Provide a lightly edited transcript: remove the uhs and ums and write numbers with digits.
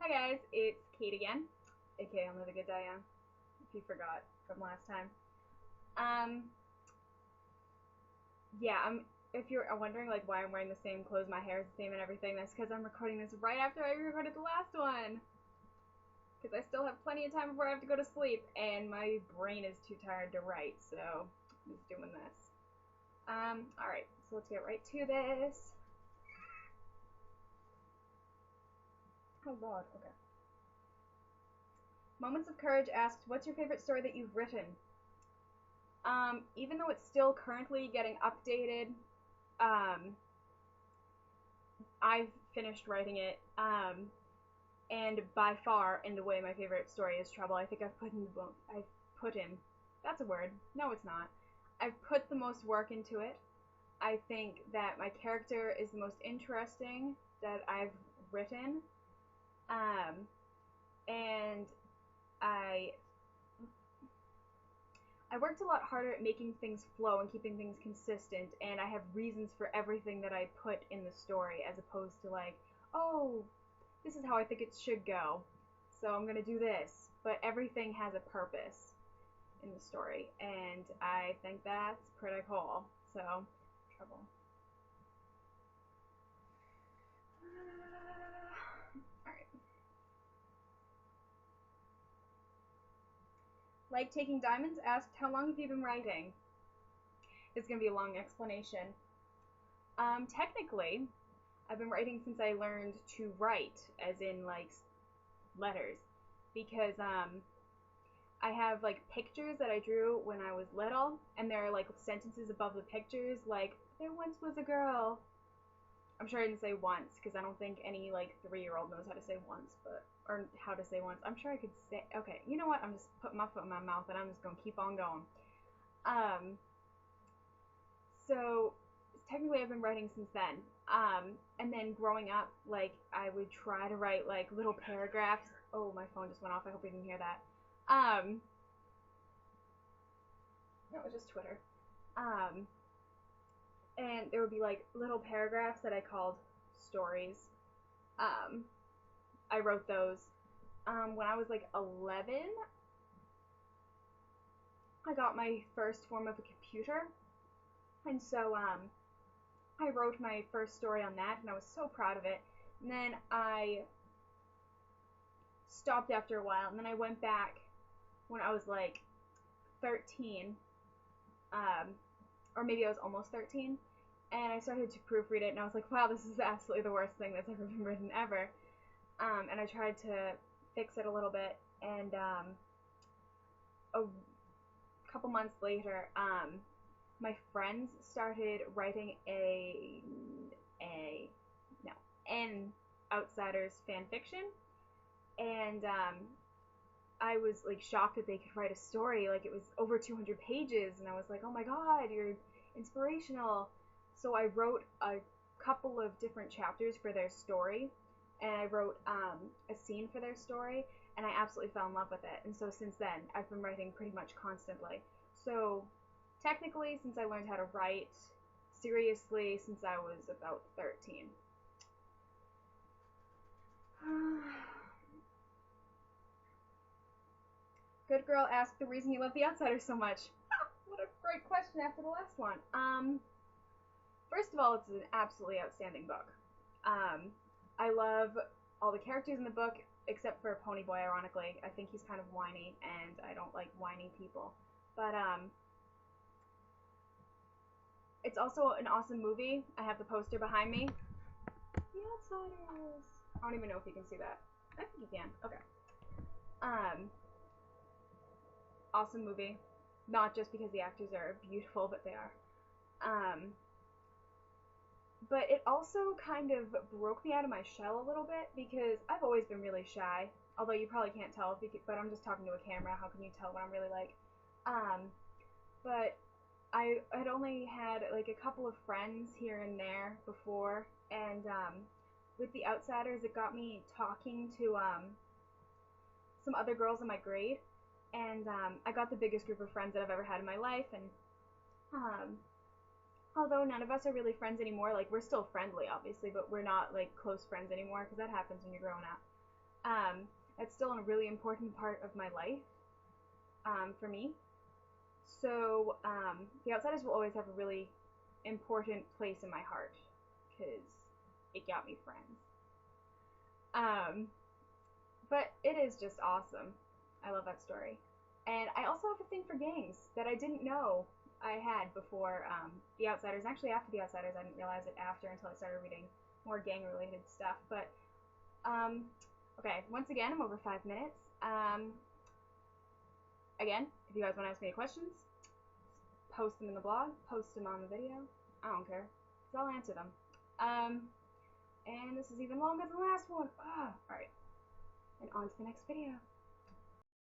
Hi guys, it's Kate again, aka I'm the Good Diane, if you forgot from last time. Um, yeah, if you're wondering like why I'm wearing the same clothes, my hair is the same and everything, that's because I'm recording this right after I recorded the last one. Because I still have plenty of time before I have to go to sleep, and my brain is too tired to write, so I'm just doing this. Alright, so let's get right to this. Oh god, okay. Moments of Courage asked, what's your favorite story that you've written? Even though it's still currently getting updated, um, I've finished writing it, and by far and away my favorite story is Trouble. I think that's a word. No, it's not. I've put the most work into it. I think that my character is the most interesting that I've written, and I I worked a lot harder at making things flow and keeping things consistent, and I have reasons for everything that I put in the story, as opposed to like, oh, this is how I think it should go, so I'm gonna do this. But everything has a purpose in the story, and I think that's pretty cool. So, Trouble. Alright. Like Taking Diamonds asked, how long have you been writing? It's gonna be a long explanation. Technically, I've been writing since I learned to write, as in like letters, because I have like pictures that I drew when I was little, and there are like sentences above the pictures, like there once was a girl. I'm sure I didn't say once because I don't think any like 3-year-old knows how to say once, but or how to say once. I'm sure I could say. Okay, you know what? I'm just putting my foot in my mouth, and I'm just gonna keep on going. Um, so technically I've been writing since then. And then growing up, like I would try to write like little paragraphs. Oh, my phone just went off. I hope you didn't hear that. That was just Twitter. Um, and there would be like little paragraphs that I called stories. Um, I wrote those. When I was like 11, I got my first form of a computer, and so I wrote my first story on that, and I was so proud of it. And then I stopped after a while, and then I went back when I was like 13, um, or maybe I was almost 13, and I started to proofread it, and I was like, wow, this is absolutely the worst thing that's ever been written ever. And I tried to fix it a little bit, and a couple months later, my friends started writing a no an Outsiders fan fiction, and I was like shocked that they could write a story. Like it was over 200 pages, and I was like, oh my god, you're inspirational. So I wrote a couple of different chapters for their story, and I wrote a scene for their story, and I absolutely fell in love with it. And so since then, I've been writing pretty much constantly. So technically, since I learned how to write seriously, since I was about 13. Good Girl asked the reason you love The Outsiders so much. What a great question after the last one. First of all, it's an absolutely outstanding book. I love all the characters in the book, except for Ponyboy, ironically. I think he's kind of whiny, and I don't like whiny people. But, it's also an awesome movie. I have the poster behind me. The Outsiders. I don't even know if you can see that. I think you can. Okay. Um, awesome movie. Not just because the actors are beautiful, but they are. But it also kind of broke me out of my shell a little bit because I've always been really shy. Although you probably can't tell, but I'm just talking to a camera. How can you tell what I'm really like? But I had only had like a couple of friends here and there before, and with The Outsiders, it got me talking to some other girls in my grade, and I got the biggest group of friends that I've ever had in my life, and um, although none of us are really friends anymore, like we're still friendly, obviously, but we're not like close friends anymore because that happens when you're growing up. That's still a really important part of my life, for me. So, The Outsiders will always have a really important place in my heart, because it got me friends. Um, but it is just awesome. I love that story. And I also have a thing for gangs that I didn't know I had before The Outsiders. Actually, after The Outsiders, I didn't realize it after until I started reading more gang-related stuff. But, okay, once again, I'm over 5 minutes. Again, if you guys want to ask me any questions, post them in the blog, post them on the video. I don't care, because I'll answer them. And this is even longer than the last one. Alright, and on to the next video.